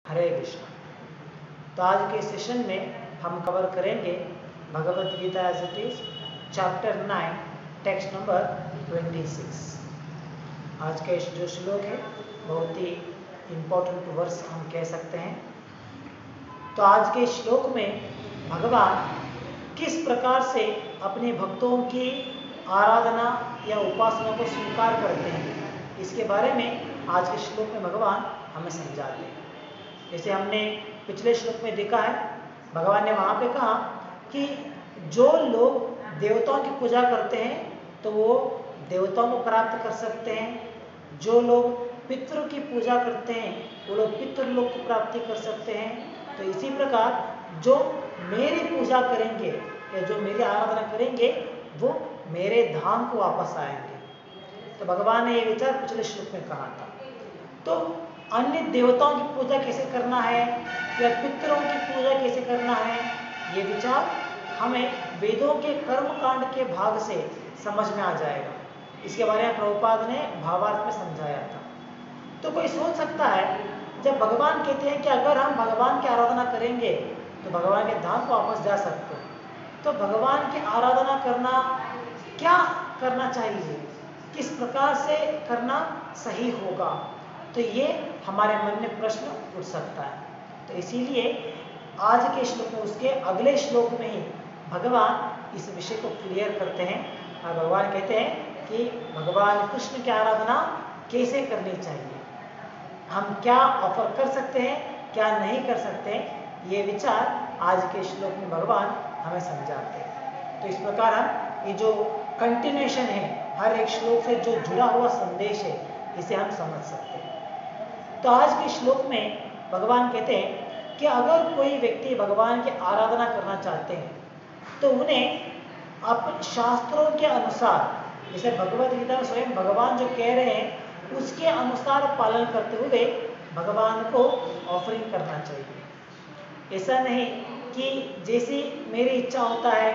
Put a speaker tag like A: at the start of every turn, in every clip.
A: हरे कृष्ण। तो आज के सेशन में हम कवर करेंगे Bhagavad Gita as it is chapter 9 text number 26। आज का जो श्लोक है बहुत ही इम्पोर्टेंट वर्स हम कह सकते हैं। तो आज के श्लोक में भगवान किस प्रकार से अपने भक्तों की आराधना या उपासना को स्वीकार करते हैं, इसके बारे में आज के श्लोक में भगवान हमें समझाते हैं। जैसे हमने पिछले श्लोक में देखा है, भगवान ने वहाँ पे कहा कि जो लोग देवताओं की पूजा करते हैं तो वो देवताओं को प्राप्त कर सकते हैं, जो लोग पितरों की पूजा करते हैं वो लोग पितृलोक को प्राप्ति कर सकते हैं। तो इसी प्रकार जो मेरी पूजा करेंगे या जो मेरी आराधना करेंगे वो मेरे धाम को वापस आएंगे। तो भगवान ने ये विचार पिछले श्लोक में कहा था। तो अन्य देवताओं की पूजा कैसे करना है या पितरों की पूजा कैसे करना है, ये विचार हमें वेदों के कर्म कांड के भाग से समझ में आ जाएगा। इसके बारे में प्रभुपाद ने भावार्थ में समझाया था। तो कोई सोच सकता है, जब भगवान कहते हैं कि अगर हम भगवान की आराधना करेंगे तो भगवान के धाम को वापस जा सकते हैं, तो भगवान की आराधना करना क्या करना चाहिए, किस प्रकार से करना सही होगा, तो ये हमारे मन में प्रश्न उठ सकता है। तो इसीलिए आज के श्लोक में उसके अगले श्लोक में ही भगवान इस विषय को क्लियर करते हैं और भगवान कहते हैं कि भगवान कृष्ण की आराधना कैसे करनी चाहिए, हम क्या ऑफर कर सकते हैं, क्या नहीं कर सकते हैं, ये विचार आज के श्लोक में भगवान हमें समझाते हैं। तो इस प्रकार हम ये जो कंटिन्यूएशन है, हर एक श्लोक से जो जुड़ा हुआ संदेश है, इसे हम समझ सकते हैं। तो आज के श्लोक में भगवान कहते हैं कि अगर कोई व्यक्ति भगवान की आराधना करना चाहते हैं तो उन्हें अपने शास्त्रों के अनुसार, जैसे भगवत गीता में स्वयं भगवान जो कह रहे हैं उसके अनुसार पालन करते हुए भगवान को ऑफरिंग करना चाहिए। ऐसा नहीं कि जैसी मेरी इच्छा होता है,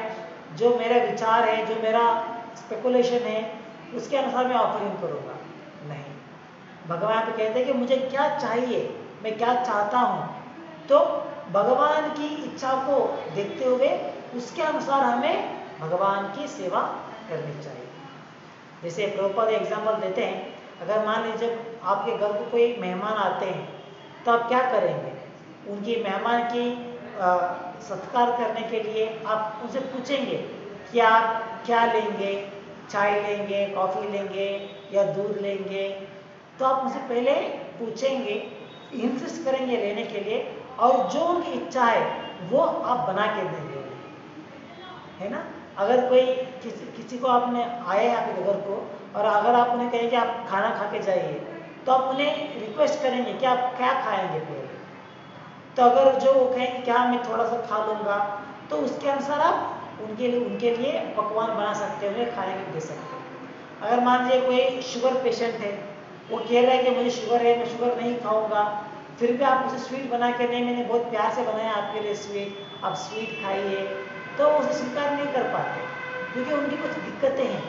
A: जो मेरा विचार है, जो मेरा स्पेकुलेशन है, उसके अनुसार मैं ऑफरिंग करूँगा, नहीं। भगवान तो कहते हैं कि मुझे क्या चाहिए, मैं क्या चाहता हूँ, तो भगवान की इच्छा को देखते हुए उसके अनुसार हमें भगवान की सेवा करनी चाहिए। जैसे प्रभुपाद एग्जाम्पल देते हैं, अगर मान लीजिए आपके घर को कोई मेहमान आते हैं तो आप क्या करेंगे, उनकी मेहमान की सत्कार करने के लिए आप उनसे पूछेंगे कि आप क्या लेंगे, चाय लेंगे, कॉफ़ी लेंगे या दूध लेंगे। तो आप उनसे पहले पूछेंगे, इंसिस्ट करेंगे लेने के लिए, और जो उनकी इच्छा है वो आप बना के देंगे, है ना। अगर कोई किसी को आपने आए आपके घर को और अगर आप उन्हें कहेंगे आप खाना खा के जाइए, तो आप उन्हें रिक्वेस्ट करेंगे कि आप क्या खाएंगे पहले। तो अगर जो वो कहेंगे क्या मैं थोड़ा सा खा लूँगा, तो उसके अनुसार आप उनके लिए पकवान बना सकते हैं, उन्हें खाने के दे सकते हैं। अगर मान लीजिए कोई शुगर पेशेंट है, वो कह रहा है कि मुझे शुगर है, मैं शुगर नहीं खाऊंगा, फिर भी आप उसे स्वीट बना के, नहीं मैंने बहुत प्यार से बनाया आपके लिए स्वीट, आप स्वीट खाइए, तो उसे स्वीकार नहीं कर पाते क्योंकि उनकी कुछ दिक्कतें हैं।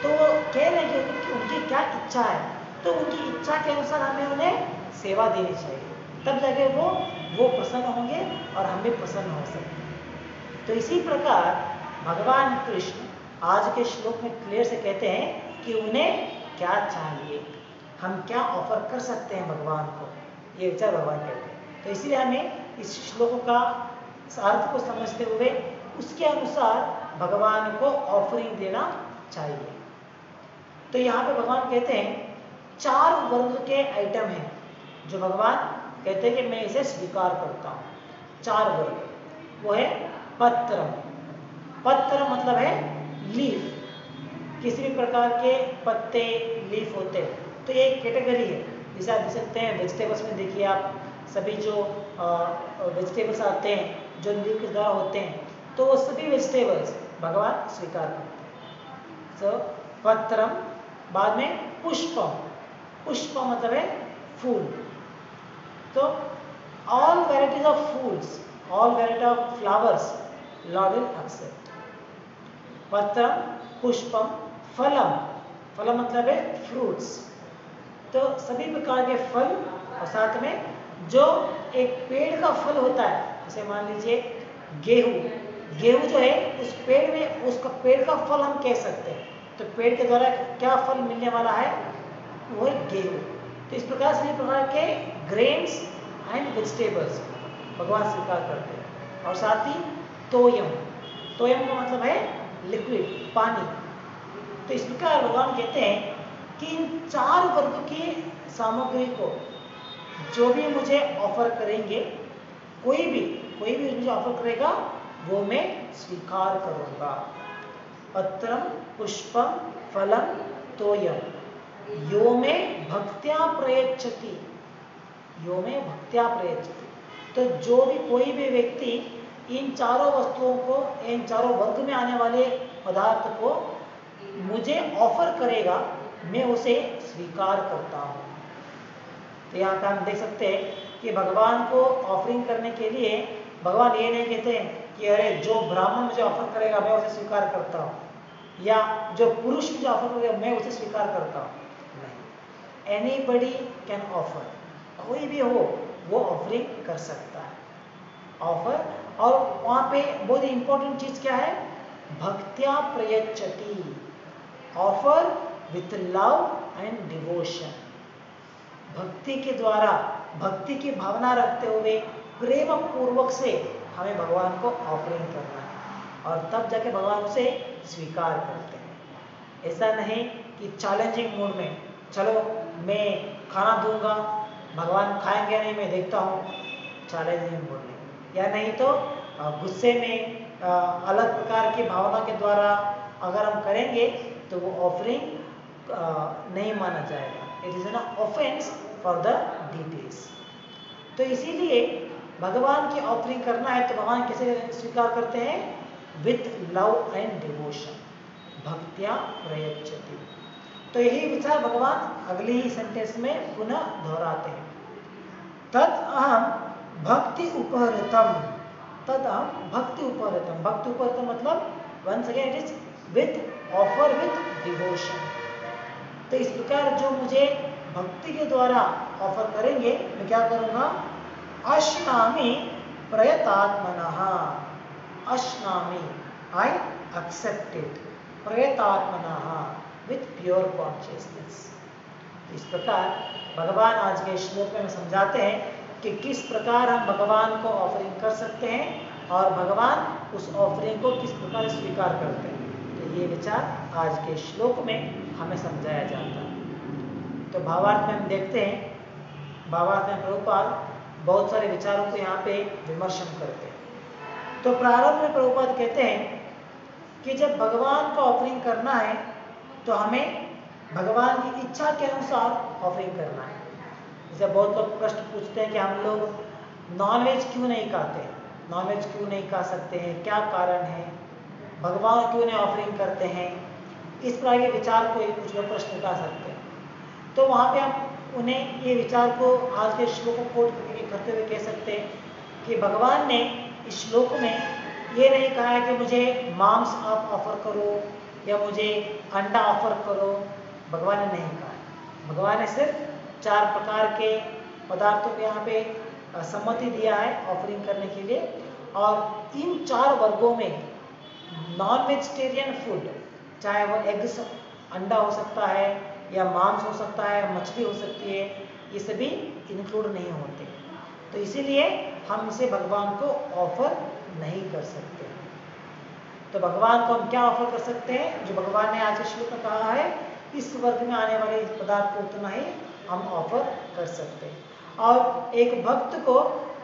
A: तो वो कह रहे हैं कि उनकी क्या इच्छा है, तो उनकी इच्छा के अनुसार हमें उन्हें सेवा देनी चाहिए, तब जाके वो प्रसन्न होंगे और हम भी प्रसन्न हो सकते हैं। तो इसी प्रकार भगवान कृष्ण आज के श्लोक में क्लियर से कहते हैं कि उन्हें क्या चाहिए, हम क्या ऑफर कर सकते हैं भगवान को, ये विचार भगवान कहते हैं। तो इसलिए हमें इस श्लोक का अर्थ को समझते हुए उसके अनुसार भगवान को ऑफरिंग देना चाहिए। तो यहाँ पे भगवान कहते हैं 4 वर्ग के आइटम हैं जो भगवान कहते हैं कि मैं इसे स्वीकार करता हूँ। 4 वर्ग, वो है पत्र। पत्र मतलब है लीफ, किसी भी प्रकार के पत्ते लीफ होते हैं, तो ये एक कैटेगरी है। जैसे आप देख सकते हैं वेजिटेबल्स में, देखिए आप सभी जो वेजिटेबल्स आते हैं जो लीफ के द्वारा होते हैं, तो वो सभी वेजिटेबल्स भगवान स्वीकार करते हैं। सो पत्रम, बाद में पुष्पम, पुष्प मतलब है फूल, तो ऑल वेराइटीज ऑफ फूल्स, all variety of flowers Lord will accept. पत्रम, पुष्पम, फलम, फलम मतलब है फ्रूट्स, तो सभी प्रकार के फल और साथ में जो एक पेड़ का फल होता है, जैसे मान लीजिए गेहूं जो है उस पेड़ में, उसका पेड़ का फल हम कह सकते हैं। तो पेड़ के द्वारा क्या फल मिलने वाला है, वो है गेहूं। तो इस प्रकार से प्रकार के ग्रेन्स एंड वेजिटेबल्स भगवान स्वीकार करते हैं। और साथ ही तोयम का मतलब है लिक्विड, पानी। तो इस प्रकार भगवान कहते हैं कि इन 4 वर्ग की सामग्री को जो भी मुझे ऑफर करेंगे, कोई भी मुझे ऑफर करेगा वो मैं स्वीकार करूंगा। पत्रम पुष्पम फलम तोयम यो में भक्त्या प्रयच्छति, तो जो भी कोई भी व्यक्ति इन चारों वस्तुओं को, इन चारों वर्ग में आने वाले पदार्थ को मुझे ऑफर करेगा, मैं उसे स्वीकार करता हूँ। तो यहाँ पे हम देख सकते हैं कि भगवान को ऑफरिंग करने के लिए भगवान ये नहीं कहते हैं कि अरे जो ब्राह्मण मुझे ऑफर करेगा मैं उसे स्वीकार करता हूँ, या जो पुरुष मुझे ऑफर करेगा मैं उसे स्वीकार करता हूँ। नहीं, एनीबडी कैन ऑफर, कोई भी हो वो ऑफरिंग कर सकता है, ऑफर। और वहाँ पे बहुत ही इंपॉर्टेंट चीज क्या है, भक्त्या प्रयच्छति, offer with love and devotion. भक्ति के द्वारा, भक्ति की भावना रखते हुए प्रेम पूर्वक से हमें भगवान को ऑफरिंग करना है, और तब जाके भगवान उसे स्वीकार करते हैं। ऐसा नहीं कि चैलेंजिंग मूड में चलो मैं खाना दूंगा, भगवान खाएंगे नहीं मैं देखता हूँ, चैलेंजिंग मूड में। या नहीं तो गुस्से में अलग प्रकार की भावना के द्वारा अगर हम करेंगे तो वो ऑफरिंग नहीं माना जाएगा। It is an offence for the deities. तो इसीलिए भगवान की ऑफरिंग करना है तो भगवान कैसे स्वीकार करते हैं, विथ लव एंड डिवोशन, भक्त्या प्रयच्छति। तो यही विचार भगवान अगले ही सेंटेंस में पुनः दोहराते हैं। तद अहम भक्ति उपहृतम, तद अहम भक्ति उपहृतम। भक्ति उपहृतम मतलब once again it is with offer with devotion. तो इस प्रकार जो मुझे भक्ति के द्वारा ऑफर करेंगे मैं क्या करूंगा, अश्नामि प्रयतात्मनः, अश्नामि आई एक्सेप्ट इट, प्रयतात्मनः विथ प्योर कॉन्शियसनेस। इस प्रकार भगवान आज के श्लोक में समझाते हैं कि किस प्रकार हम भगवान को ऑफरिंग कर सकते हैं और भगवान उस ऑफरिंग को किस प्रकार स्वीकार करते हैं। तो ये विचार आज के श्लोक में हमें समझाया जाता है। तो भावार्थ में हम देखते हैं, भावार्थ में प्रभुपाद बहुत सारे विचारों को यहाँ पे विमर्शन करते हैं। तो प्रारंभ में प्रभुपाद कहते हैं कि जब भगवान को ऑफरिंग करना है तो हमें भगवान की इच्छा के अनुसार ऑफरिंग करना है। जैसे बहुत लोग प्रश्न पूछते हैं कि हम लोग नॉनवेज क्यों नहीं खाते, नॉनवेज क्यों नहीं खा सकते हैं, क्या कारण है, भगवान क्यों नहीं ऑफरिंग करते हैं। इस प्रकार के विचार को कुछ लोग प्रश्न उठा सकते हैं। तो वहाँ पे हम उन्हें ये विचार को आज के श्लोक को कोट करते हुए कह सकते हैं कि भगवान ने इस श्लोक में ये नहीं कहा है कि मुझे मांस आप ऑफर करो या मुझे अंडा ऑफर करो, भगवान ने नहीं कहा है। भगवान ने सिर्फ 4 प्रकार के पदार्थों को यहाँ पे सम्मति दिया है ऑफरिंग करने के लिए। और इन 4 वर्गों में नॉन वेजिटेरियन फूड, चाहे वो एग्स अंडा हो सकता है या मांस हो सकता है, मछली हो सकती है, ये सभी इंक्लूड नहीं होते। तो इसीलिए हम इसे भगवान को ऑफर नहीं कर सकते। तो भगवान को हम क्या ऑफर कर सकते हैं, जो भगवान ने आज के श्लोक में कहा है, इस वर्ग में आने वाले पदार्थ को उतना ही हम ऑफर कर सकते हैं। और एक भक्त को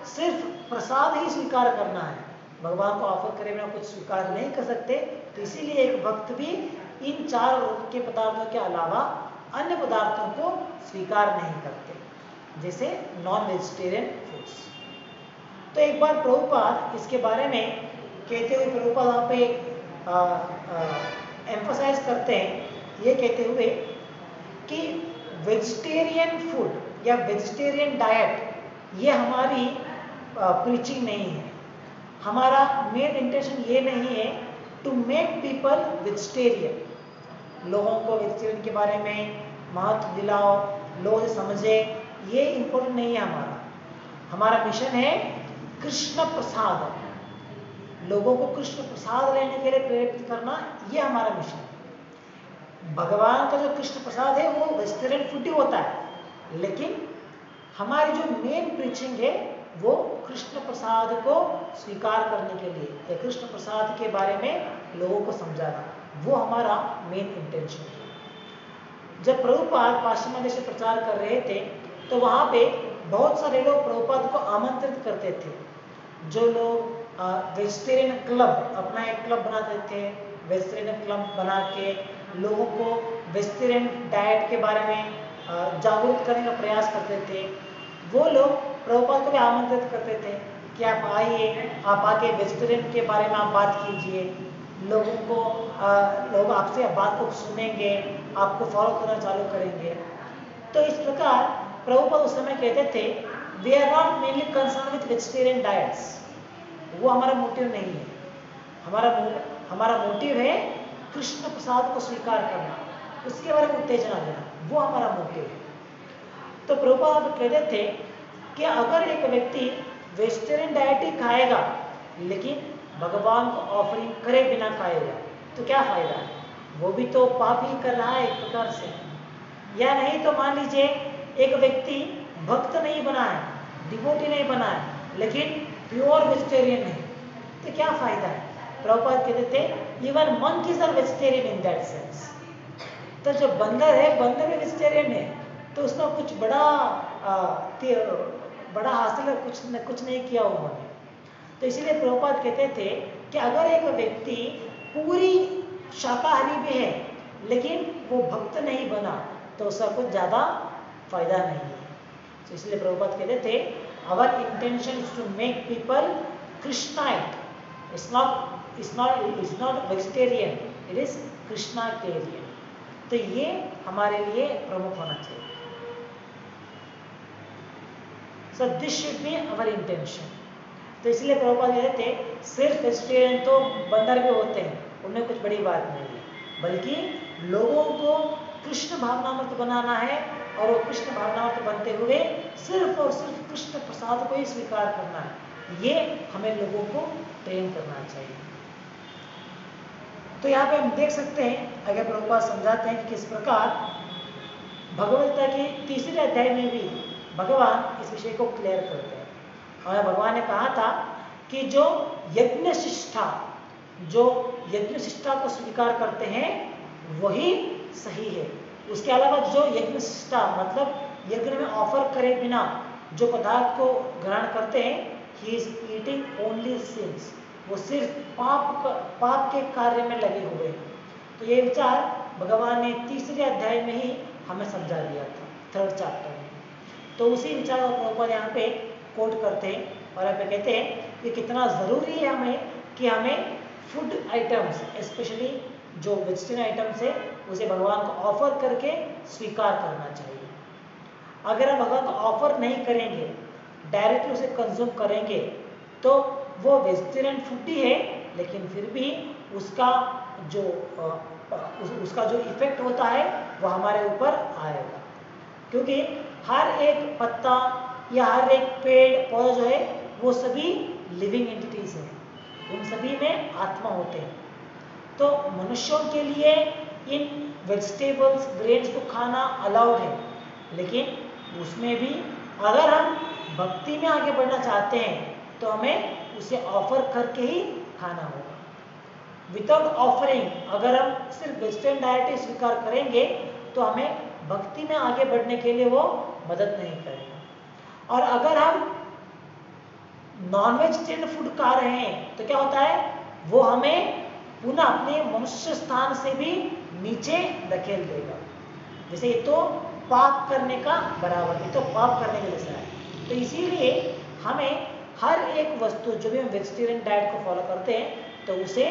A: सिर्फ प्रसाद ही स्वीकार करना है, भगवान को ऑफर करे बिना कुछ स्वीकार नहीं कर सकते। तो इसीलिए एक भक्त भी इन 4 वर्ग के पदार्थों के अलावा अन्य पदार्थों को स्वीकार नहीं करते, जैसे नॉन वेजिटेरियन फूड्स। तो एक बार प्रभुपाद इसके बारे में कहते हुए प्रभुपाद वहाँ पे एम्फसाइज करते हैं, ये कहते हुए कि वेजिटेरियन फूड या वेजिटेरियन डाइट ये हमारी प्रीचिंग नहीं है। हमारा मेन इंटेंशन ये नहीं है टू मेक पीपल वेजिटेरियन, लोगों को वेजिटेरियन के बारे में महत्व दिलाओ, लोग समझे, ये इम्पोर्टेंट नहीं है हमारा। हमारा मिशन है कृष्ण प्रसाद, लोगों को कृष्ण प्रसाद लेने के लिए प्रेरित करना, ये हमारा मिशन है। भगवान का जो कृष्ण प्रसाद है वो वेजिटेरियन फूड ही होता है, लेकिन हमारी जो मेन प्रीचिंग है वो कृष्ण प्रसाद को स्वीकार करने के लिए या कृष्ण प्रसाद के बारे में लोगों को समझाना, वो हमारा मेन इंटेंशन है। जब प्रभुपाद पाश्चिमात्य देश में प्रचार कर रहे थे तो वहाँ पे बहुत सारे लोग प्रभुपाद को आमंत्रित करते थे। जो लोग वेजिटेरियन क्लब, अपना एक क्लब बनाते थे, वेजिटेरियन क्लब बना के लोगों को वेजिटेरियन डाइट के बारे में जागरूक करने का प्रयास करते थे, वो लोग प्रभुपाद को भी आमंत्रित करते थे कि आप आइए, आप आके वेजिटेरियन के बारे में आप बात कीजिए, लोगों को लोग आपसे बात को सुनेंगे, आपको फॉलो करना चालू करेंगे। तो इस प्रकार प्रभुपाद उस समय कहते थे we are not mainly concern with vegetarian diets, वो हमारा मोटिव नहीं है। हमारा मोटिव है कृष्ण प्रसाद को स्वीकार करना, उसके बारे में उत्तेजना देना, वो हमारा मोटिव है। तो प्रभुपाद कहते थे कि अगर एक व्यक्ति वेजिटेरियन डाइट ही खाएगा लेकिन भगवान को ऑफरिंग करे बिना खाएगा तो क्या फायदा है, वो भी तो पाप ही कर रहा है एक प्रकार से। या नहीं तो मान लीजिए एक व्यक्ति भक्त नहीं बना है, डिवोटी नहीं बना है, लेकिन प्योर वेजिटेरियन है, तो क्या फायदा है। प्रभुपाद कहते थे even monkeys are vegetarian in that sense. तो जो बंदर है, बंदर भी वेजिटेरियन है, तो उसका कुछ बड़ा हासिल कुछ नहीं किया उन्होंने। तो इसीलिए प्रभुपाद कहते थे कि अगर एक व्यक्ति पूरी शाकाहारी भी है लेकिन वो भक्त नहीं बना तो उसका कुछ ज़्यादा फायदा नहीं है। तो इसलिए प्रभुपाद कहते थे our intention is to make people Krishnaite, it's not vegetarian, it is Krishnatarian. तो ये हमारे लिए प्रमुख होना चाहिए। So this should be our intention. तो इसलिए प्रभुपाद कहते थे सिर्फ वेजिटेरियन तो बंदर भी होते हैं, उनमें कुछ बड़ी बात नहीं है, बल्कि लोगों को कृष्ण भावनामृत बनाना है और वो कृष्ण भावनामृत बनते हुए सिर्फ और सिर्फ कृष्ण प्रसाद को ही स्वीकार करना है, ये हमें लोगों को ट्रेन करना चाहिए। तो यहाँ पे हम देख सकते हैं, अगर प्रभुपाद समझाते हैं कि किस प्रकार भगवद गीता के तीसरे अध्याय में भी भगवान इस विषय को क्लियर करते हैं। और भगवान ने कहा था कि जो यज्ञ शिष्टा को स्वीकार करते हैं वही सही है। उसके अलावा जो यज्ञ शिष्टा मतलब यज्ञ में ऑफर करे बिना जो पदार्थ को ग्रहण करते हैं, he is eating only since, वो सिर्फ पाप के कार्य में लगे हुए हैं। तो ये विचार भगवान ने तीसरे अध्याय में ही हमें समझा दिया था, 3rd चैप्टर में। तो उसी विचार को प्रभुपाद यहाँ पे कोट करते हैं और यहाँ पे कहते हैं कि कितना ज़रूरी है हमें फूड आइटम्स, स्पेशली जो वेजिटेरियन आइटम्स है, उसे भगवान को ऑफर करके स्वीकार करना चाहिए। अगर हम भगवान को ऑफर नहीं करेंगे, डायरेक्टली उसे कंज्यूम करेंगे, तो वो वेजिटेरियन फूड ही है, लेकिन फिर भी उसका जो इफेक्ट होता है वो हमारे ऊपर आएगा। क्योंकि हर एक पत्ता या हर एक पेड़ पौधा जो है वो सभी लिविंग एंटिटीज हैं, उन सभी में आत्मा होते हैं। तो मनुष्यों के लिए इन वेजिटेबल्स ग्रेन्स को खाना अलाउड है, लेकिन उसमें भी अगर हम भक्ति में आगे बढ़ना चाहते हैं तो हमें उसे ऑफर करके ही खाना होगा। विदाउट ऑफरिंग, अगर हम सिर्फ वेजिटेरियन डाइट ही स्वीकार करेंगे तो हमें भक्ति में आगे बढ़ने के लिए वो मदद नहीं करेगा। और अगर हम नॉन वेजिटेरियन फूड खा रहे हैं तो क्या होता है, वो हमें पुनः अपने मनुष्य स्थान से भी नीचे धकेल देगा। जैसे ये तो पाप करने का बराबर, ये तो पाप करने के जैसा है। तो इसीलिए हमें हर एक वस्तु जो भी हम वेजिटेरियन डाइट को फॉलो करते हैं तो उसे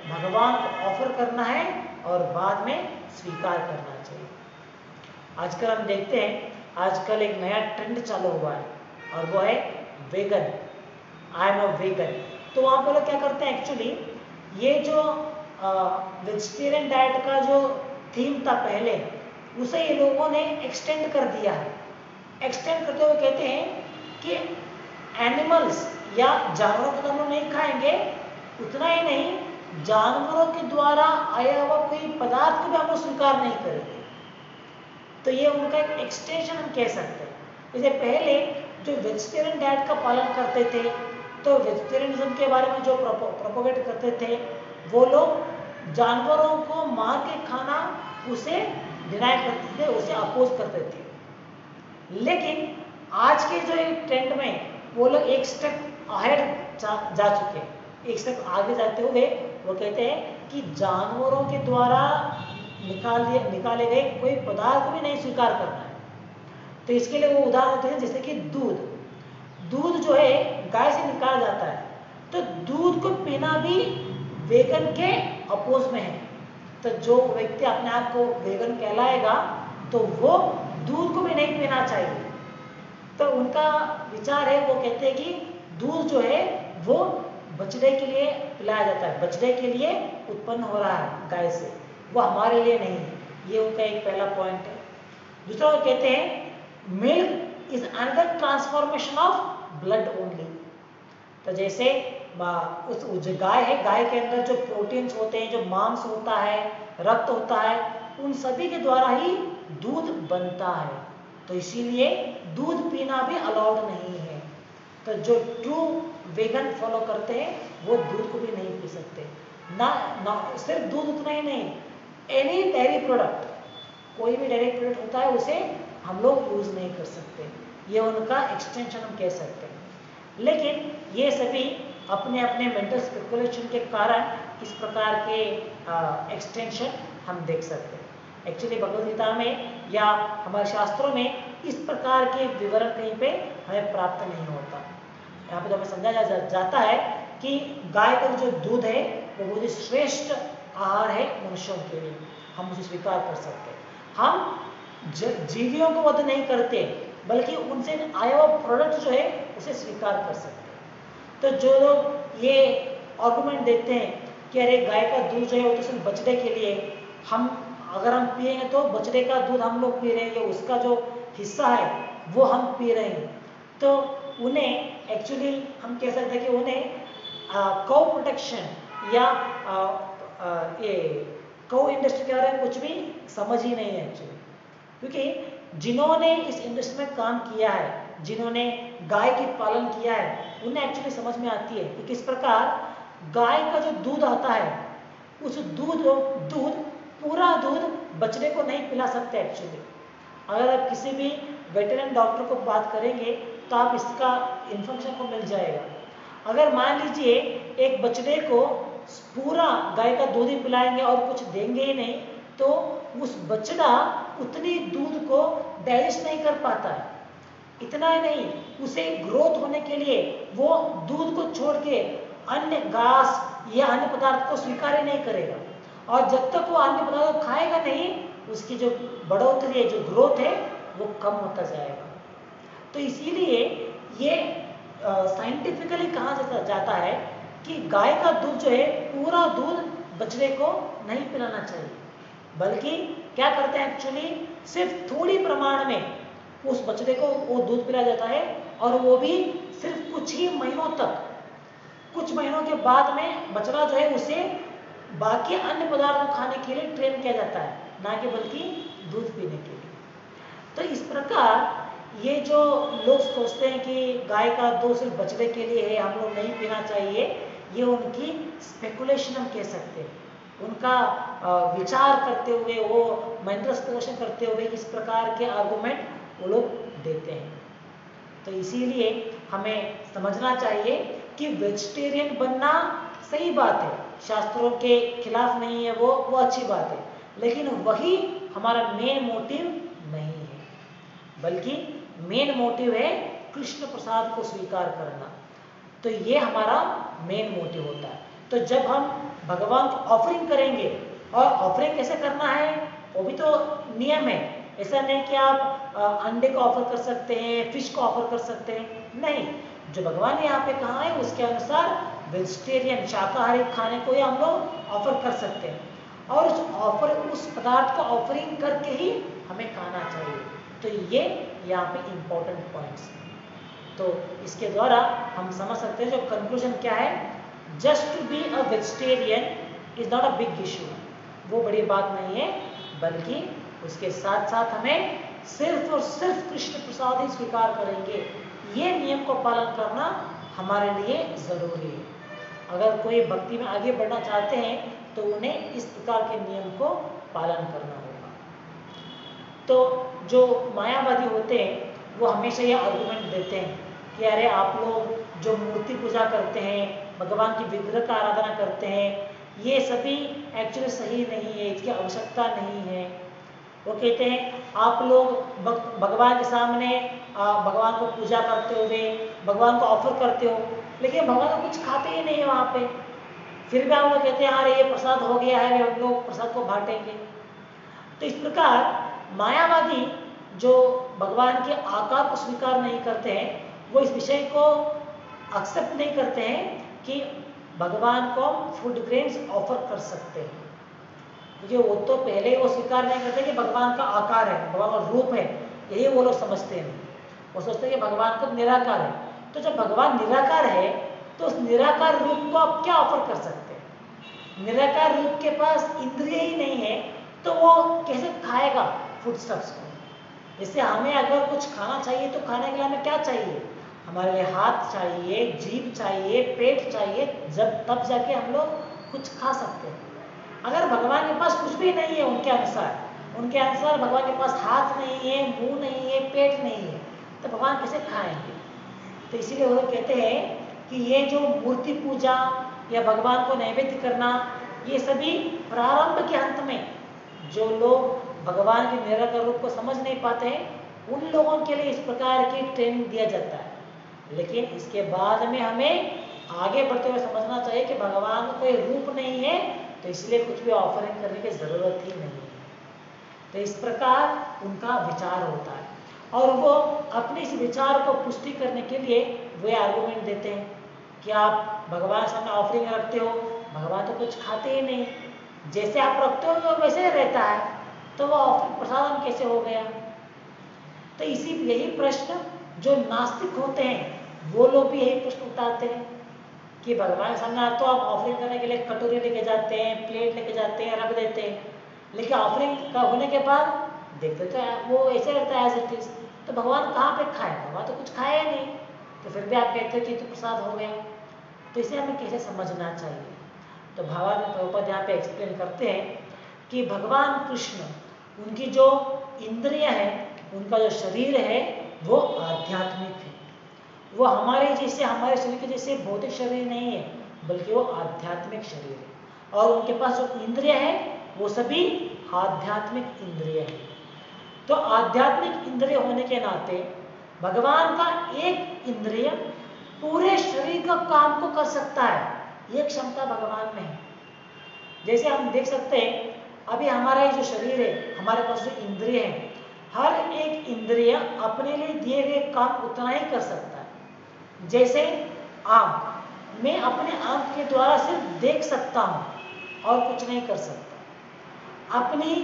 A: भगवान को ऑफर करना है और बाद में स्वीकार करना चाहिए। आजकल हम देखते हैं, आजकल एक नया ट्रेंड चालू हुआ है और वो है vegan, I am a vegan. तो वहाँ पर लोग क्या करते हैं, एक्चुअली ये जो वेजिटेरियन डाइट का जो थीम था पहले, उसे ये लोगों ने एक्सटेंड कर दिया है। एक्सटेंड करते हुए कहते हैं कि एनिमल्स या जानवरों को तो हम लोग नहीं खाएंगे, उतना ही नहीं जानवरों के द्वारा आया हुआ कोई पदार्थ को भी हम लोग स्वीकार नहीं करेंगे। तो ये उनका एक एक्सटेंशन हम कह सकते हैं। जैसे पहले जो वेजिटेरियन डाइट का पालन करते थे, तो वेजिटेरियनिज्म के बारे में जो प्रोपोगेट करते थे, वो लोग जानवरों को मार के खाना उसे डिनाई करते थे, उसे अपोज करते थे। लेकिन आज के जो ट्रेंड में वो लोग एक स्टेप अहेड जा चुके हैं। एक स्टेप आगे जाते हुए वो कहते हैं कि जानवरों के द्वारा निकाले गए कोई पदार्थ को भी नहीं स्वीकार करना है। तो इसके लिए वो उदाहरण देते हैं, जैसे कि दूध जो है गाय से निकाला जाता है, तो दूध को पीना भी वेगन के अपोज में है। तो जो व्यक्ति अपने आप को वेगन कहलाएगा तो वो दूध को भी नहीं पीना चाहिए। तो उनका विचार है, वो कहते हैं कि दूध जो है वो बछड़े के लिए पिलाया जाता है, बछड़े के लिए उत्पन्न हो रहा है गाय से, वो हमारे लिए नहीं है। ये उनका एक पहला पॉइंट है। दूसरा वो कहते हैं milk is another transformation of blood only. तो जैसे उस जो गाय है, गाय के अंदर जो प्रोटीन्स होते हैं, जो मांस होता है, रक्त होता है, उन सभी के द्वारा ही दूध बनता है। तो इसीलिए दूध पीना भी अलाउड नहीं है। तो जो ट्रू वेगन फॉलो करते हैं वो दूध को भी नहीं पी सकते। ना सिर्फ दूध उतना ही नहीं, एनी डेयरी प्रोडक्ट, कोई भी डेयरी प्रोडक्ट होता है उसे हम लोग यूज नहीं कर सकते। ये उनका एक्सटेंशन हम कह सकते हैं। लेकिन ये सभी अपने अपने मेंटल स्पेकुलेशन के कारण इस प्रकार के एक्सटेंशन हम देख सकते हैं। एक्चुअली भगवद गीता में या हमारे शास्त्रों में इस प्रकार के विवरण कहीं पे हमें प्राप्त नहीं होता। यहाँ पे तो हमें समझा जाता है कि गाय का जो दूध है वो बहुत ही श्रेष्ठ आहार है मनुष्यों के लिए, हम उसे स्वीकार कर सकते हैं। हम जीवियों को वध नहीं करते, बल्कि उनसे आया हुआ प्रोडक्ट जो है उसे स्वीकार कर सकते हैं। तो जो लोग ये आर्गुमेंट देते हैं कि अरे गाय का दूध जो है वो तो सिर्फ बछड़े के लिए, अगर हम पिएंगे तो बछड़े का दूध हम लोग पी रहे हैं, उसका जो हिस्सा है वो हम पी रहे हैं, तो उन्हें एक्चुअली हम कह सकते हैं कि उन्हें कौ प्रोटेक्शन या ये कौ इंडस्ट्री के बारे में कुछ भी समझ ही नहीं है एक्चुअली। क्योंकि जिन्होंने इस इंडस्ट्री में काम किया है, जिन्होंने गाय की पालन किया है, उन्हें एक्चुअली समझ में आती है कि किस प्रकार गाय का जो दूध आता है, उस दूध पूरा दूध बछड़े को नहीं पिला सकते एक्चुअली। अगर आप किसी भी वेटरनरी डॉक्टर को बात करेंगे तो आप इसका इन्फॉर्मेशन को मिल जाएगा। अगर मान लीजिए एक बछड़े को पूरा गाय का दूध ही पिलाएंगे और कुछ देंगे ही नहीं, तो उस बछड़ा उतनी दूध को डाइजेस्ट नहीं कर पाता है। इतना ही नहीं, उसे ग्रोथ होने के लिए वो दूध को छोड़ के अन्य घास या अन्य पदार्थ को स्वीकार ही नहीं करेगा, और जब तक वो अन्य पदार्थ को खाएगा नहीं, उसकी जो बढ़ोतरी है, जो ग्रोथ है, वो कम होता जाएगा। तो इसीलिए ये साइंटिफिकली कहा जाता है कि गाय का दूध जो है पूरा दूध बछड़े को नहीं पिलाना चाहिए, बल्कि क्या करते हैं एक्चुअली सिर्फ थोड़ी प्रमाण में उस बछड़े को वो दूध पिलाया जाता है, और वो भी सिर्फ कुछ ही महीनों तक। कुछ महीनों के बाद में बछड़ा जो है उसे बाकी अन्य पदार्थ को खाने के लिए ट्रेन किया जाता है, ना कि बल्कि दूध पीने के लिए। तो इस प्रकार ये जो लोग सोचते हैं कि गाय का दूध सिर्फ बछड़े के लिए है, हम लोग नहीं पीना चाहिए, ये उनकी स्पेकुलेशन हम कह सकते हैं। उनका विचार करते हुए, वो मेंटल स्पेकुलेशन करते हुए इस प्रकार के आर्गुमेंट वो लोग देते हैं। तो इसीलिए हमें समझना चाहिए कि वेजिटेरियन बनना सही बात है, शास्त्रों के खिलाफ नहीं है, वो अच्छी बात है, लेकिन वही हमारा मेन मोटिव नहीं है, बल्कि मेन मोटिव है कृष्ण प्रसाद को स्वीकार करना। तो ये हमारा मेन मोटिव होता है। तो जब हम भगवान को ऑफरिंग करेंगे, और ऑफरिंग कैसे करना है वो भी तो नियम है। ऐसा नहीं कि आप अंडे को ऑफर कर सकते हैं, फिश को ऑफर कर सकते हैं, नहीं। जो भगवान ने यहाँ पे कहा है उसके अनुसार वेजिटेरियन शाकाहारी खाने को ही हम लोग ऑफर कर सकते हैं, और उस पदार्थ को ऑफरिंग करके ही हमें खाना चाहिए। तो ये यहाँ पे इम्पोर्टेंट पॉइंट्स हैं। तो इसके द्वारा हम समझ सकते हैं जो कंक्लूजन क्या है, just to be a vegetarian is not a big issue, वो बड़ी बात नहीं है, बल्कि उसके साथ साथ हमें सिर्फ और सिर्फ कृष्ण प्रसाद ही स्वीकार करेंगे, ये नियम को पालन करना हमारे लिए जरूरी है। अगर कोई भक्ति में आगे बढ़ना चाहते हैं तो उन्हें इस प्रकार के नियम को पालन करना होगा। तो जो मायावादी होते हैं वो हमेशा ये आर्गुमेंट देते हैं कि अरे आप लोग जो मूर्ति पूजा करते हैं, भगवान की विग्रह का आराधना करते हैं, ये सभी एक्चुअली सही नहीं है, इसकी आवश्यकता नहीं है। वो कहते हैं आप लोग भगवान के सामने भगवान को पूजा करते हुए भगवान को ऑफर करते हो, लेकिन भगवान को कुछ खाते ही नहीं है वहाँ पे, फिर भी हम लोग कहते हैं अरे ये प्रसाद हो गया है, हम लोग प्रसाद को बांटेंगे। तो इस प्रकार मायावादी जो भगवान के आकार को स्वीकार नहीं करते हैं, वो इस विषय को एक्सेप्ट नहीं करते हैं कि भगवान को फूड ग्रेन्स ऑफर कर सकते हैं, क्योंकि वो तो पहले ही वो स्वीकार नहीं करते कि भगवान का आकार है, भगवान का रूप है, यही वो लोग समझते हैं। वो सोचते हैं कि भगवान तो निराकार है। तो जब भगवान निराकार है तो उस निराकार रूप को आप क्या ऑफर कर सकते हैं? निराकार रूप के पास इंद्रिय ही नहीं है तो वो कैसे खाएगा फूड स्टफ्स को? जैसे हमें अगर कुछ खाना चाहिए तो खाने के लिए हमें क्या चाहिए? हमारे लिए हाथ चाहिए, जीभ चाहिए, पेट चाहिए, जब तब जाके हम लोग कुछ खा सकते हैं। अगर भगवान के पास कुछ भी नहीं है उनके अनुसार भगवान के पास हाथ नहीं है, मुंह नहीं है, पेट नहीं है, तो भगवान कैसे खाएंगे? तो इसीलिए वो कहते हैं कि ये जो मूर्ति पूजा या भगवान को नैवेद्य करना, ये सभी प्रारंभ के अंत में जो लोग भगवान के निराकार रूप को समझ नहीं पाते हैं, उन लोगों के लिए इस प्रकार की ट्रेनिंग दिया जाता है। लेकिन इसके बाद में हमें आगे बढ़ते हुए समझना चाहिए कि भगवान का कोई रूप नहीं है, तो इसलिए कुछ भी ऑफरिंग करने की जरूरत ही नहीं है। तो इस प्रकार उनका विचार होता है, और वो अपने इस विचार को पुष्टि करने के लिए वे आर्गुमेंट देते हैं कि आप भगवान सामने ऑफरिंग रखते हो, भगवान तो कुछ खाते ही नहीं, जैसे आप रखते हो वो वैसे ही रहता है, तो वो ऑफरिंग प्रसादन कैसे हो गया? तो यही प्रश्न जो नास्तिक होते हैं वो लोग भी यही प्रश्न उठाते हैं कि भगवान के सामने तो आप ऑफरिंग करने के लिए कटोरी लेके जाते हैं, प्लेट लेके जाते हैं, रख देते हैं, लेकिन ऑफरिंग का होने के बाद देखते तो वो ऐसे रहता है एज इट इज, तो भगवान कहाँ पे खाए? भगवान तो कुछ खाया ही नहीं, तो फिर भी आप कहते हो कि तो प्रसाद हो गया। तो इसे हमें कैसे समझना चाहिए? तो भावानंद प्रभुपाद यहाँ पे एक्सप्लेन करते हैं कि भगवान कृष्ण, उनकी जो इंद्रियां हैं, उनका जो शरीर है वो आध्यात्मिक है, वो हमारे शरीर के जैसे भौतिक शरीर नहीं है, बल्कि वो आध्यात्मिक शरीर है, और उनके पास जो इंद्रिय है वो सभी आध्यात्मिक इंद्रिय है। तो आध्यात्मिक इंद्रिय होने के नाते भगवान का एक इंद्रिय पूरे शरीर का काम को कर सकता है, ये क्षमता भगवान में है। जैसे हम देख सकते हैं अभी हमारा जो शरीर है, हमारे पास जो इंद्रिय है, हर एक इंद्रिय अपने लिए दिए गए काम उतना ही कर सकता है। जैसे आंख, मैं अपने आंख के द्वारा सिर्फ देख सकता हूं और कुछ नहीं कर सकता। अपनी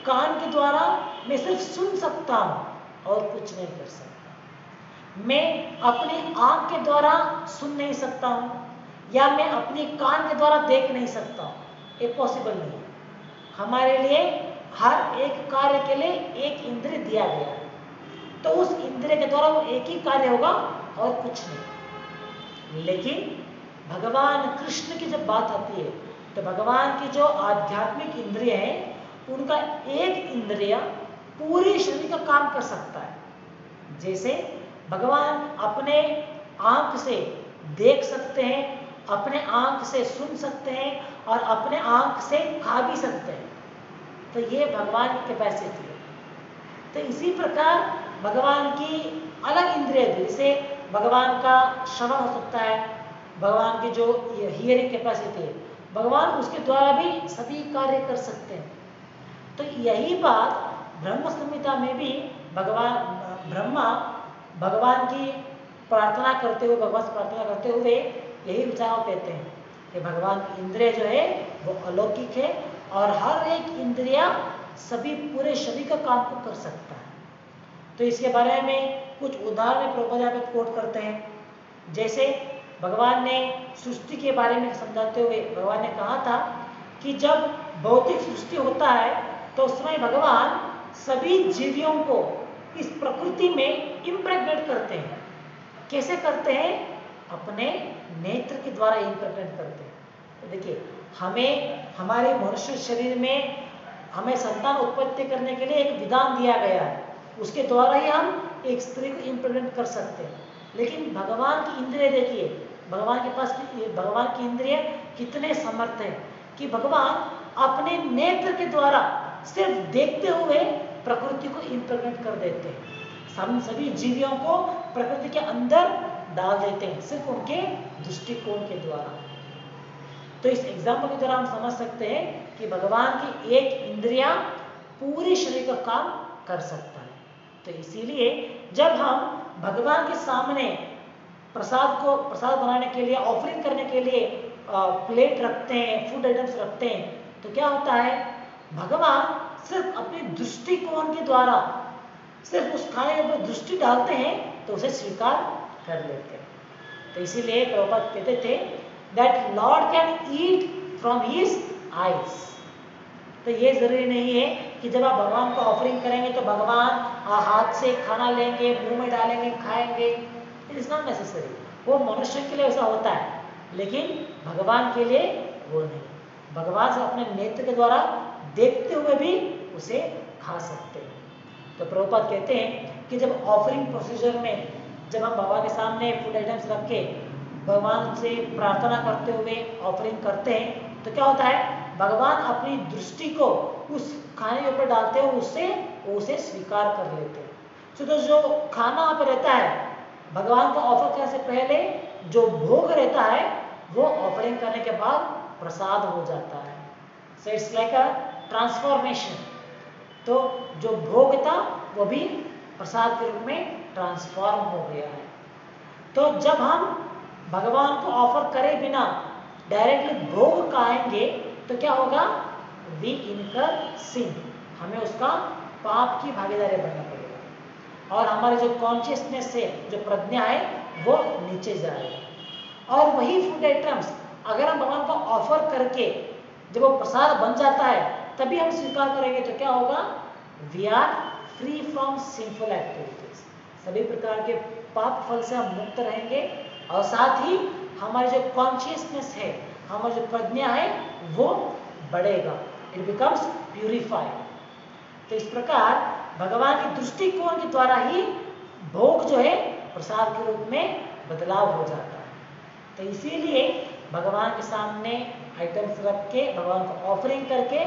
A: कान के द्वारा मैं सिर्फ सुन सकता हूं और कुछ नहीं कर सकता। मैं अपनी आंख के द्वारा सुन नहीं सकता हूं, या मैं अपने कान के द्वारा देख नहीं सकता हूं, ये पॉसिबल नहीं है। हमारे लिए हर एक कार्य के लिए एक इंद्रिय दिया गया है, तो उस इंद्रिय के द्वारा वो एक ही कार्य होगा और कुछ नहीं। लेकिन भगवान कृष्ण की जब बात आती है तो भगवान की जो आध्यात्मिक इंद्रिय है, उनका एक इंद्रिय पूरे शरीर का काम कर सकता है। जैसे भगवान अपने आंख से देख सकते हैं, अपने आंख से सुन सकते हैं और अपने आंख से खा भी सकते हैं, तो ये भगवान की कैपेसिटी है। तो इसी प्रकार भगवान की अलग इंद्रिय थी, जैसे भगवान का श्रवण हो सकता है, भगवान की जो हियरिंग कैपेसिटी है, भगवान उसके द्वारा भी सभी कार्य कर सकते हैं। तो यही बात ब्रह्म संहिता में भी ब्रह्मा भगवान की प्रार्थना करते हुए, भगवान से प्रार्थना करते हुए यही विचार कहते हैं कि भगवान की इंद्रिय जो है वो अलौकिक है और हर एक इंद्रिया सभी पूरे शरीर का काम को कर सकता है। तो इसके बारे में कुछ उदाहरण प्रभुपाद यहाँ पे कोट करते हैं। जैसे भगवान ने सृष्टि के बारे में समझाते हुए भगवान ने कहा था कि जब भौतिक सृष्टि होता है तो उस समय भगवान सभी जीवियों को इस प्रकृति में इम्प्रेग्नेट करते हैं। कैसे करते हैं? अपने नेत्र के द्वारा इम्प्रेग्नेट करते हैं। तो देखिए, हमें हमारे मनुष्य शरीर में हमें संतान उत्पत्ति करने के लिए एक विधान दिया गया है, उसके द्वारा ही हम एक स्त्री को इम्प्रेग्नेट कर सकते हैं। लेकिन भगवान की इंद्रिय देखिए, भगवान के पास भगवान की इंद्रिय कितने समर्थ है कि भगवान अपने नेत्र के द्वारा सिर्फ देखते हुए प्रकृति को इम्प्रेग्नेट कर देते हैं। हम सभी जीवियों को प्रकृति के अंदर डाल देते हैं सिर्फ उनके दृष्टिकोण के द्वारा। तो इस एग्जाम्पल के द्वारा हम समझ सकते हैं कि भगवान की एक इंद्रिया पूरे शरीर का काम कर सकता है। तो इसीलिए जब हम भगवान के सामने प्रसाद बनाने के लिए, ऑफरिंग करने के लिए प्लेट रखते हैं, फूड आइटम्स रखते हैं, तो क्या होता है? भगवान सिर्फ अपने दृष्टिकोण के द्वारा सिर्फ उस खाने के ऊपर दृष्टि डालते हैं तो उसे स्वीकार कर लेते हैं। तो इसीलिए प्रभुपाद कहते थे that Lord can eat from his eyes. तो ये जरूरी नहीं है कि जब आप भगवान को ऑफरिंग करेंगे तो भगवान हाथ से खाना लेंगे, मुंह में डालेंगे, खाएंगे। It is not necessary. वो मनुष्य के लिए ऐसा होता है, लेकिन भगवान के लिए वो नहीं। भगवान से अपने नेत्र के द्वारा देखते हुए भी उसे खा सकते हैं। तो प्रभुपाद कहते हैं कि जब ऑफरिंग प्रोसीजर में जब हम भगवान के सामने फूड आइटम्स रख के भगवान से प्रार्थना करते हुए ऑफरिंग करते हैं तो क्या होता है? भगवान अपनी दृष्टि को उस खाने के ऊपर डालते हैं, उसे स्वीकार कर लेते हैं। तो जो खाना वहाँ पे रहता है भगवान को ऑफर करने से पहले जो भोग रहता है वो ऑफरिंग करने के बाद प्रसाद हो जाता है। So it's like a transformation. तो जो भोग था वो भी प्रसाद के रूप में ट्रांसफॉर्म हो गया है। तो जब हम भगवान को ऑफर करे बिना डायरेक्टली भोग खाएंगे तो क्या होगा? वी इनकर सिन, हमें उसका पाप की भागीदारी बनना पड़ेगा और हमारे जो कॉन्शियसनेस है, जो प्रज्ञा है, वो नीचे जाएगा। और वही फूड आइटम्स अगर हम भगवान को ऑफर करके जब वो प्रसाद बन जाता है तभी हम स्वीकार करेंगे तो क्या होगा? We are free from sinful activities. सभी प्रकार के पाप फल से हम मुक्त रहेंगे और साथ ही हमारी जो कॉन्शियसनेस है, हमारी जो प्रज्ञा है, वो बढ़ेगा। It becomes purified. तो इस प्रकार भगवान के दृष्टिकोण के द्वारा ही भोग जो है प्रसाद के रूप में बदलाव हो जाता है। तो इसीलिए भगवान के सामने आइटम्स रख के भगवान को ऑफरिंग करके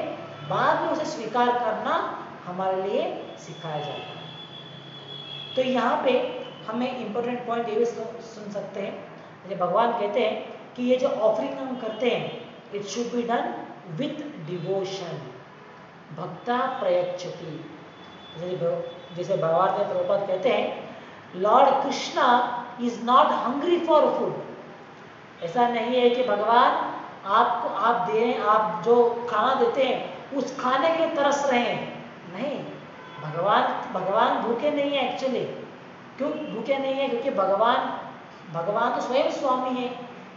A: बाद में उसे स्वीकार करना हमारे लिए सिखाया जाता है। तो यहाँ पे हमें इम्पोर्टेंट पॉइंट ये भी सुन सकते हैं, जैसे भगवान कहते हैं कि ये जो ऑफरिंग हम करते हैं it should be done with devotion, भक्ता प्रयच्छति। जैसे भगवान के प्रभुपाद कहते हैं Lord Krishna is not hungry for food. ऐसा नहीं है कि भगवान आपको आप दे रहे हैं, आप जो खाना देते हैं उस खाने के लिए तरस रहे हैं। नहीं, भगवान भूखे नहीं है एक्चुअली। क्यों भूखे नहीं है? क्योंकि भगवान तो स्वयं स्वामी है।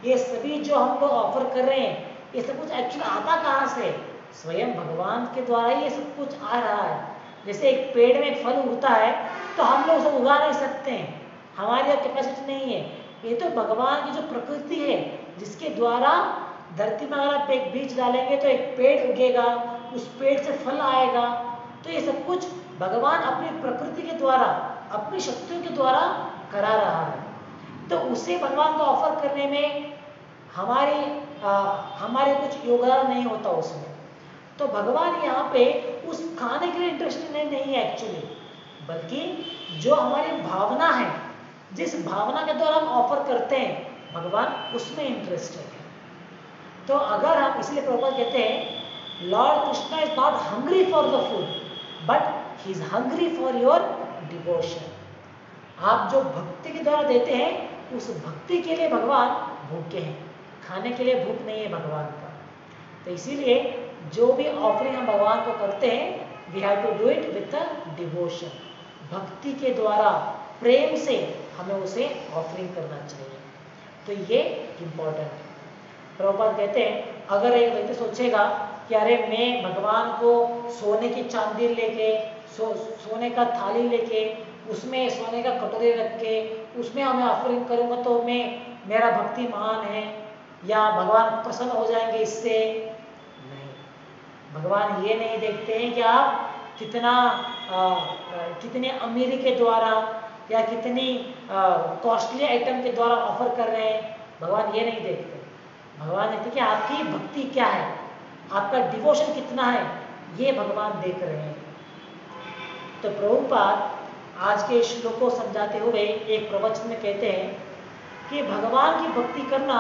A: ये सभी जो हम लोग ऑफर कर रहे हैं ये सब कुछ एक्चुअली आता कहाँ से? स्वयं भगवान के द्वारा ही ये सब कुछ आ रहा है। जैसे एक पेड़ में फल उगता है तो हम लोग उसे उगा नहीं सकते हैं, हमारी कैपेसिटी नहीं है। ये तो भगवान की जो प्रकृति है जिसके द्वारा धरती में अगर आप एक बीज डालेंगे तो एक पेड़ उगेगा, उस पेड़ से फल आएगा। तो ये सब कुछ भगवान अपनी प्रकृति के द्वारा, अपनी शक्तियों के द्वारा करा रहा है। तो उसे भगवान को ऑफर करने में हमारे कुछ योगदान नहीं होता उसमें। तो भगवान यहाँ पे उस खाने के लिए इंटरेस्टेड नहीं है एक्चुअली, बल्कि जो हमारी भावना है, जिस भावना के द्वारा हम ऑफर करते हैं भगवान उसमें इंटरेस्टेड है। तो अगर हम, इसलिए प्रभुपाद कहते हैं Lord Krishna is not hungry for the food but he is hungry for your devotion. आप जो भक्ति के द्वारा देते हैं उस भक्ति के लिए भगवान भूखे हैं, खाने के लिए भूख नहीं है भगवान का। तो इसीलिए जो भी ऑफरिंग हम भगवान को करते हैं we have to do it with devotion, भक्ति के द्वारा, प्रेम से हमें उसे ऑफरिंग करना चाहिए। तो ये इम्पोर्टेंट है। प्रभुपाद कहते हैं अगर एक व्यक्ति सोचेगा कि अरे मैं भगवान को सोने की चांदी लेके सोने का थाली लेके उसमें सोने का कटोरे रख के उसमें हमें ऑफरिंग करूंगा तो मैं मेरा भक्ति महान है या भगवान प्रसन्न हो जाएंगे इससे। नहीं, भगवान ये नहीं देखते हैं कि आप कितने अमीरी के द्वारा या कितनी कॉस्टली आइटम के द्वारा ऑफर कर रहे हैं। भगवान ये नहीं देखते। भगवान देखते कि आपकी भक्ति क्या है, आपका डिवोशन कितना है, ये भगवान देख रहे हैं। तो प्रभुपाद आज के श्लोक को समझाते हुए एक प्रवचन में कहते हैं कि भगवान की भक्ति करना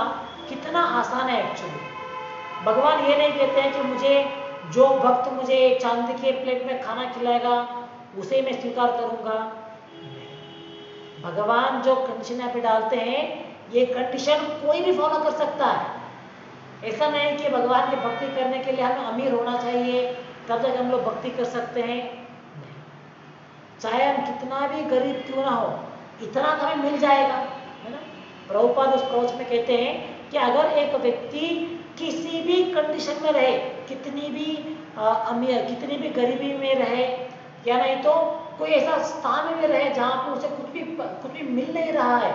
A: कितना आसान है। एक्चुअली भगवान ये नहीं कहते हैं कि मुझे जो भक्त मुझे चांदी के प्लेट में खाना खिलाएगा उसे मैं स्वीकार करूंगा। भगवान जो कंडीशन यहाँ पे डालते हैं ये कंडीशन कोई भी फॉलो कर सकता है। ऐसा नहीं कि भगवान की भक्ति करने के लिए हमें अमीर होना चाहिए तब तक हम लोग भक्ति कर सकते हैं। नहीं, चाहे हम कितना भी गरीब क्यों ना हो इतना तो हमें मिल जाएगा, है ना। प्रभुपाद उस प्रवचन में कहते हैं कि अगर एक व्यक्ति किसी भी कंडीशन में रहे, कितनी भी कितनी भी गरीबी में रहे या नहीं तो कोई ऐसा स्थान में रहे जहां पर उसे कुछ भी मिल नहीं रहा है,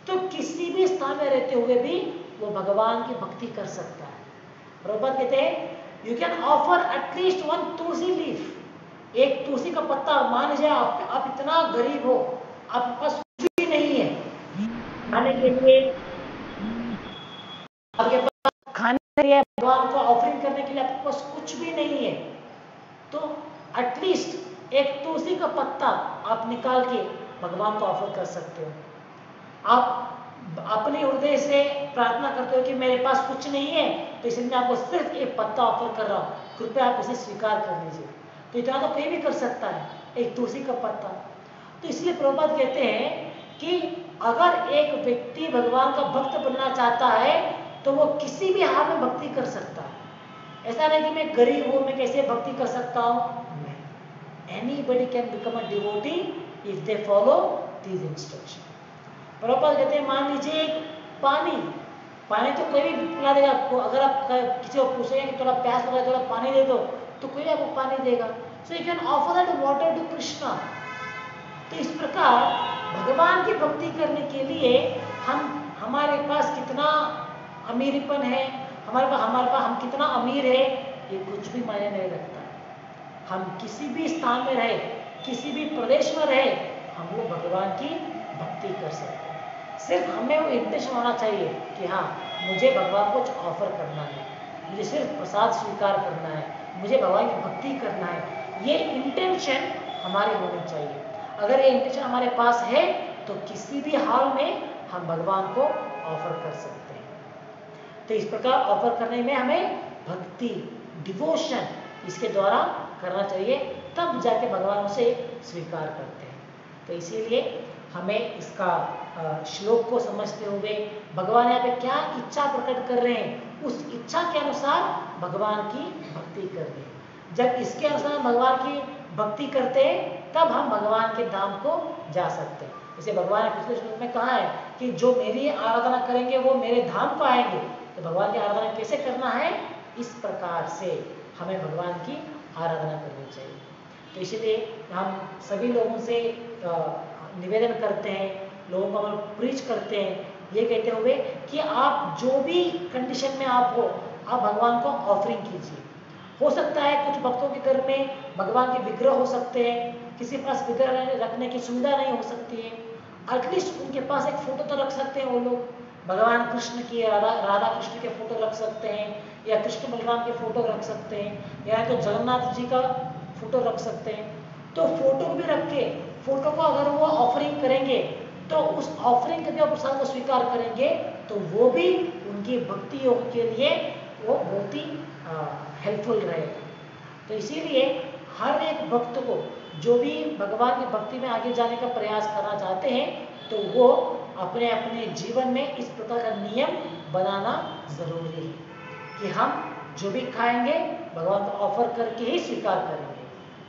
A: तो किसी भी स्थान में रहते हुए भी वो भगवान की भक्ति कर सकता है। प्रभुपाद कहते हैं you can offer at least one Tulsi leaf, एक तुलसी का पत्ता। मान लीजिए आप इतना गरीब हो, आपके पास कुछ भी नहीं है खाने के लिए, आपके पास खाने के लिए भगवान को ऑफरिंग करने के लिए आपके पास कुछ भी नहीं है, तो एटलीस्ट एक तुलसी का पत्ता आप निकाल के भगवान को ऑफर कर सकते हो। आप अपने हृदय से प्रार्थना करते हो कि मेरे पास कुछ नहीं है तो इसलिए मैं आपको सिर्फ एक पत्ता ऑफर कर रहा हूँ, कृपया आप इसे स्वीकार कर लीजिए। तो इतना तो कोई भी कर सकता है, एक तुलसी का पत्ता। तो इसलिए प्रभुपाद कहते हैं कि अगर एक व्यक्ति भगवान का भक्त बनना चाहता है तो वो किसी भी हाल में भक्ति कर सकता है। ऐसा नहीं कि मैं गरीब हूं मैं कैसे भक्ति कर सकता हूं। Anybody can become a devotee if they follow these instruction. Prabhupada कहते हैं मान लीजिए पानी तो कोई भी पिला देगा आपको। अगर आप किसी को पूछेंगे कि थोड़ा प्यास लगा थोड़ा पानी दे दो तो कोई आपको पानी देगा। So you can offer that water to Krishna. तो इस प्रकार भगवान की भक्ति करने के लिए हमारे पास कितना अमीरीपन है, हमारे पास हम कितना अमीर है ये कुछ भी मायने नहीं रखता। हम किसी भी स्थान में रहे, किसी भी प्रदेश में रहे, हम लोग भगवान की भक्ति कर सकते हैं। सिर्फ हमें वो इंटेंशन होना चाहिए कि हाँ मुझे भगवान को कुछ ऑफर करना है, मुझे सिर्फ प्रसाद स्वीकार करना है, मुझे भगवान की भक्ति करना है, ये इंटेंशन हमारी होनी चाहिए। अगर ये इंटेंशन हमारे पास है तो किसी भी हाल में हम भगवान को ऑफर कर सकते हैं। तो इस प्रकार ऑफर करने में हमें भक्ति डिवोशन इसके द्वारा करना चाहिए, तब जाके भगवान उसे स्वीकार करते हैं। तो इसीलिए हमें इसका श्लोक को समझते हुए भगवान यहाँ पे क्या इच्छा प्रकट कर रहे हैं उस इच्छा के अनुसार भगवान की भक्ति करनी है। जब इसके अनुसार भगवान की भक्ति करते हैं तब हम भगवान के धाम को जा सकते हैं। जैसे भगवान ने पिछले श्लोक में कहा है कि जो मेरी आराधना करेंगे वो मेरे धाम को आएंगे। तो भगवान की आराधना कैसे करना है, इस प्रकार से हमें भगवान की आराधना करनी चाहिए। तो इसलिए हम सभी लोगों से निवेदन करते हैं, लोगों को हम प्रीच करते हैं ये कहते हुए कि आप जो भी कंडीशन में आप हो आप भगवान को ऑफरिंग कीजिए। हो सकता है कुछ भक्तों के घर में भगवान के विग्रह हो सकते हैं, किसी के पास विग्रह रखने की सुविधा नहीं हो सकती है, एटलीस्ट उनके पास एक फोटो तो रख सकते हैं। वो लोग भगवान कृष्ण की राधा कृष्ण के फोटो रख सकते हैं या कृष्ण बलराम के फोटो रख सकते हैं या तो जगन्नाथ जी का फोटो रख सकते हैं। तो फोटो भी रख के फोटो को अगर वो ऑफरिंग करेंगे तो उस ऑफरिंग के प्रसाद को स्वीकार करेंगे तो वो भी उनकी भक्ति योग के लिए वो बहुत ही हेल्पफुल रहेगा। तो इसीलिए हर एक भक्त को जो भी भगवान की भक्ति में आगे जाने का प्रयास करना चाहते हैं तो वो अपने अपने जीवन में इस प्रकार का नियम बनाना जरूरी है कि हम जो भी खाएंगे भगवान को ऑफर करके ही स्वीकार करेंगे।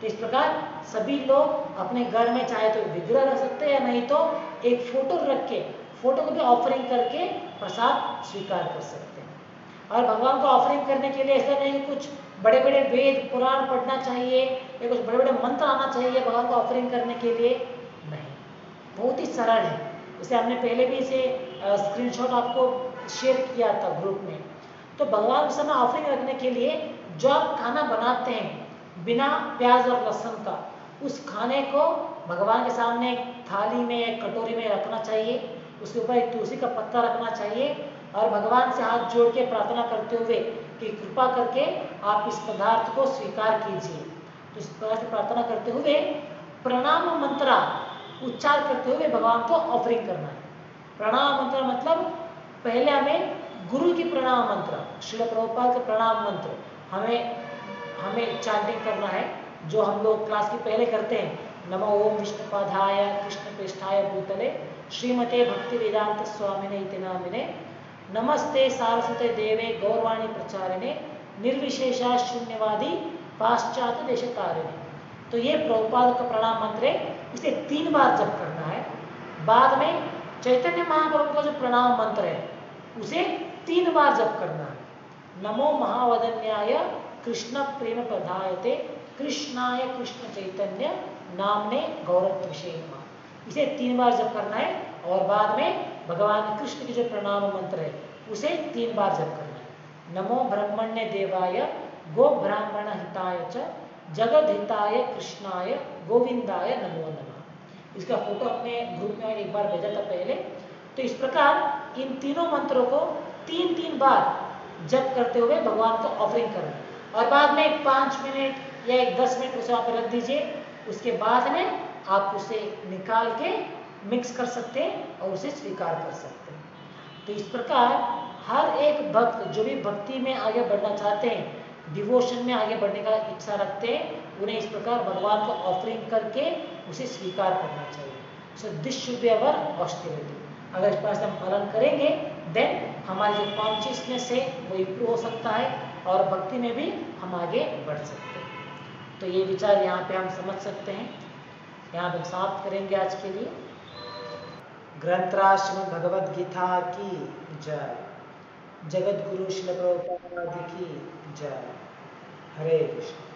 A: तो इस प्रकार सभी लोग अपने घर में चाहे तो विग्रह रख सकते हैं, नहीं तो एक फोटो रख के फोटो को भी ऑफरिंग करके प्रसाद स्वीकार कर सकते हैं। और भगवान को ऑफरिंग करने के लिए ऐसा नहीं कुछ बड़े बड़े वेद पुराण पढ़ना चाहिए या कुछ बड़े बड़े मंत्र आना चाहिए भगवान को ऑफरिंग करने के लिए, नहीं, बहुत ही सरल है। जैसे हमने पहले भी इसे स्क्रीनशॉट आपको शेयर किया था ग्रुप में। तो भगवान के सामने ऑफरिंग रखने के लिए जो आप खाना बनाते हैं बिना प्याज और लहसुन का, उस खाने को भगवान के सामने एक थाली में एक कटोरी में रखना चाहिए, उसके ऊपर एक तुलसी का पत्ता रखना चाहिए और भगवान से हाथ जोड़ के प्रार्थना करते हुए कि कृपा करके आप इस पदार्थ को स्वीकार कीजिए। तो इस प्रकार से प्रार्थना करते हुए प्रणाम मंत्र उच्चार करते हुए भगवान को ऑफरिंग करना है। प्रणाम मंत्र मतलब पहले हमें गुरु की प्रणाम मंत्र, श्रील प्रभुपाद के प्रणाम मंत्र हमें चैंटिंग करना है, जो हम लोग क्लास के पहले करते हैं। नमो ओम विष्णुपादाय कृष्ण पृष्ठाय भूतले श्रीमते भक्ति वेदांत स्वामिने इति नामिने नमस्ते सारस्वते देवे गौरवाणी प्रचारिणे निर्विशेषा शून्यवादी पाश्चात्य देशतारिणे। तो ये प्रभुपाद का प्रणाम मंत्र है, इसे 3 बार जप करना है। बाद में चैतन्य महाप्रभु का जो प्रणाम मंत्र है उसे 3 बार जप करना है। नमो महावदन्याय कृष्ण प्रेम प्रदायते कृष्णाय कृष्ण चैतन्य नामने गौरव विषय, इसे 3 बार जप करना है। और बाद में भगवान कृष्ण की जो प्रणाम मंत्र है उसे 3 बार जप करना है। नमो ब्रह्मण्य देवाय गो ब्राह्मण हिताय च जगद हिताय कृष्णाय गोविंदाय नमो नमः। इसका फोटो अपने ग्रुप में एक बार भेजा था पहले। तो इस प्रकार इन तीनों मंत्रों को 3-3 बार जप करते हुए भगवान को ऑफरिंग करना और बाद में 5 मिनट या 10 मिनट उसे वहाँ पर रख दीजिए। उसके बाद में आप उसे निकाल के मिक्स कर सकते हैं और उसे स्वीकार कर सकते हैं। तो इस प्रकार हर एक भक्त जो भी भक्ति में आगे बढ़ना चाहते हैं, डिवोशन में आगे बढ़ने का इच्छा रखते हैं, उन्हें इस प्रकार भगवान को ऑफरिंग करके उसे स्वीकार करना चाहिए। So this should be our austerity. अगर इस प्रकार से हम पालन करेंगे देन हमारी जो कॉन्शियसनेस है वो इम्प्रूव हो सकता है और भक्ति में भी हम आगे बढ़ सकते हैं। तो ये विचार यहाँ पे हम समझ सकते हैं। यहाँ पे समाप्त करेंगे आज के लिए। ग्रंथराज श्रीमद् भगवद गीता की जय। जगत गुरु श्रील प्रभुपाद की जय। हरे कृष्ण।